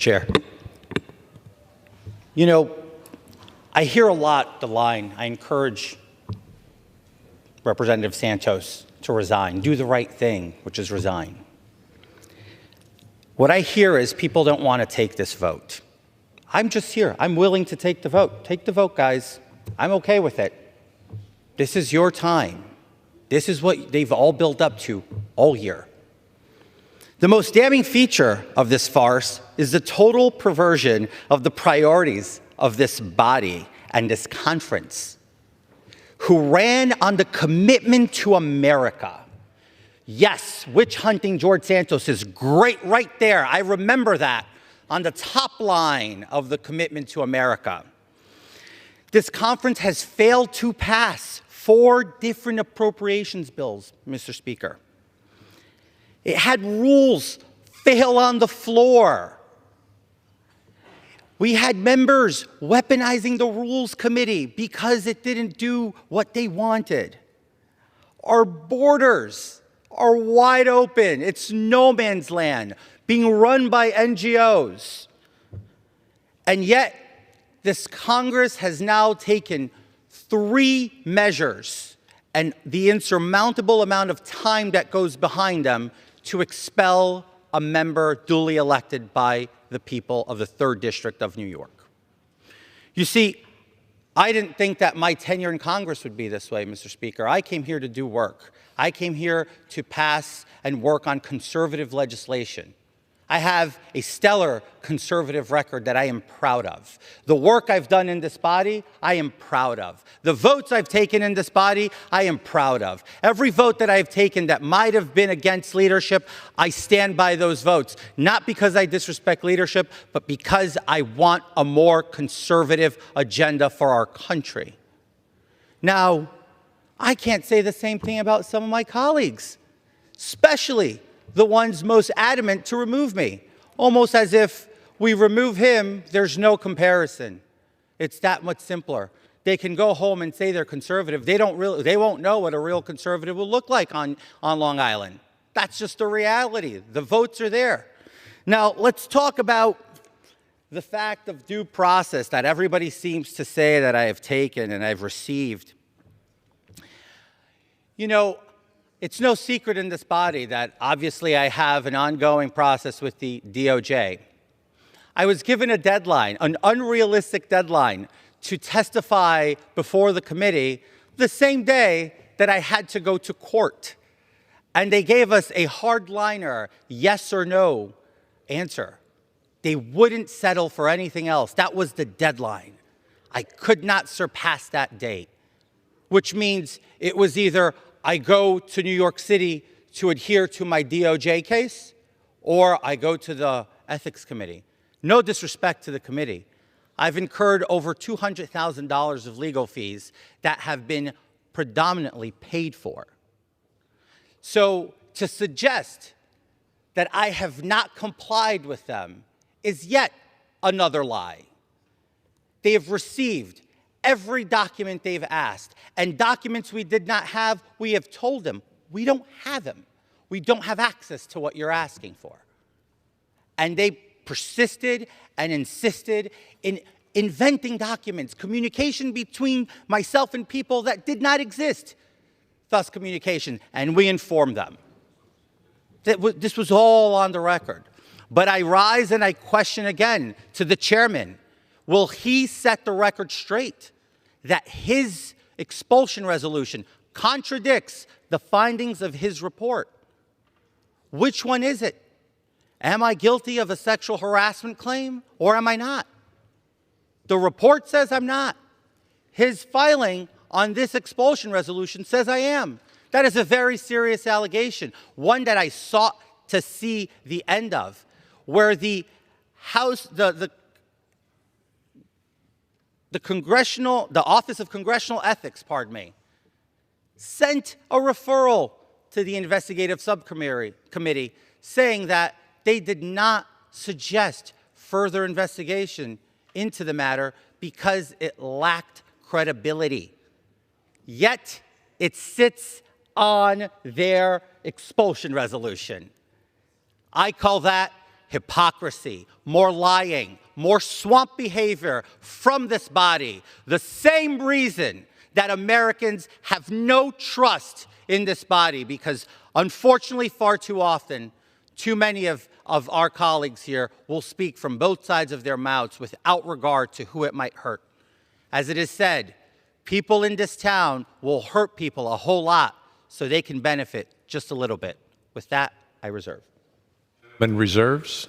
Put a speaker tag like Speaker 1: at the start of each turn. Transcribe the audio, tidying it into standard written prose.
Speaker 1: Chair. You know, I hear a lot the line, I encourage Representative Santos to resign, do the right thing, which is resign. What I hear is people don't want to take this vote. I'm just here. I'm willing to take the vote. Take the vote, guys. I'm okay with it. This is your time. This is what they've all built up to all year. The most damning feature of this farce is the total perversion of the priorities of this body and this conference, who ran on the commitment to America. Yes, witch hunting George Santos is great right there. I remember that on the top line of the commitment to America. This conference has failed to pass 4 different appropriations bills, Mr. Speaker. It had rules fail on the floor. We had members weaponizing the Rules Committee because it didn't do what they wanted. Our borders are wide open. It's no man's land, being run by NGOs. And yet, this Congress has now taken 3 measures and the insurmountable amount of time that goes behind them to expel a member duly elected by the people of the 3rd District of New York. You see, I didn't think that my tenure in Congress would be this way, Mr. Speaker. I came here to do work. I came here to pass and work on conservative legislation. I have a stellar conservative record that I am proud of. The work I've done in this body, I am proud of. The votes I've taken in this body, I am proud of. Every vote that I've taken that might have been against leadership, I stand by those votes. Not because I disrespect leadership, but because I want a more conservative agenda for our country. Now, I can't say the same thing about some of my colleagues, especially the ones most adamant to remove me, almost as if we remove him, there's no comparison. It's that much simpler. They can go home and say they're conservative. They won't know what a real conservative will look like on Long Island. That's just the reality. The votes are there. Now, let's talk about the fact of due process that everybody seems to say that I have taken and I've received. You know, it's no secret in this body that obviously I have an ongoing process with the DOJ. I was given a deadline, an unrealistic deadline, to testify before the committee the same day that I had to go to court. And they gave us a hardliner yes or no answer. They wouldn't settle for anything else. That was the deadline. I could not surpass that date, which means it was either I go to New York City to adhere to my DOJ case, or I go to the Ethics Committee. No disrespect to the committee. I've incurred over $200,000 of legal fees that have been predominantly paid for. So to suggest that I have not complied with them is yet another lie. They have received every document they've asked, and documents we did not have, we have told them, we don't have them. We don't have access to what you're asking for. And they persisted and insisted in inventing documents, communication between myself and people that did not exist, thus communication, and we informed them. This was all on the record. But I rise and I question again to the chairman, will he set the record straight that his expulsion resolution contradicts the findings of his report? Which one is it? Am I guilty of a sexual harassment claim or am I not? The report says I'm not. His filing on this expulsion resolution says I am. That is a very serious allegation, one that I sought to see the end of, where the House, the Office of Congressional Ethics, sent a referral to the investigative subcommittee saying that they did not suggest further investigation into the matter because it lacked credibility. Yet, it sits on their expulsion resolution. I call that hypocrisy, more lying, more swamp behavior from this body. The same reason that Americans have no trust in this body, because unfortunately far too often, too many of our colleagues here will speak from both sides of their mouths without regard to who it might hurt. As it is said, people in this town will hurt people a whole lot so they can benefit just a little bit. With that, I reserve.
Speaker 2: Reserves.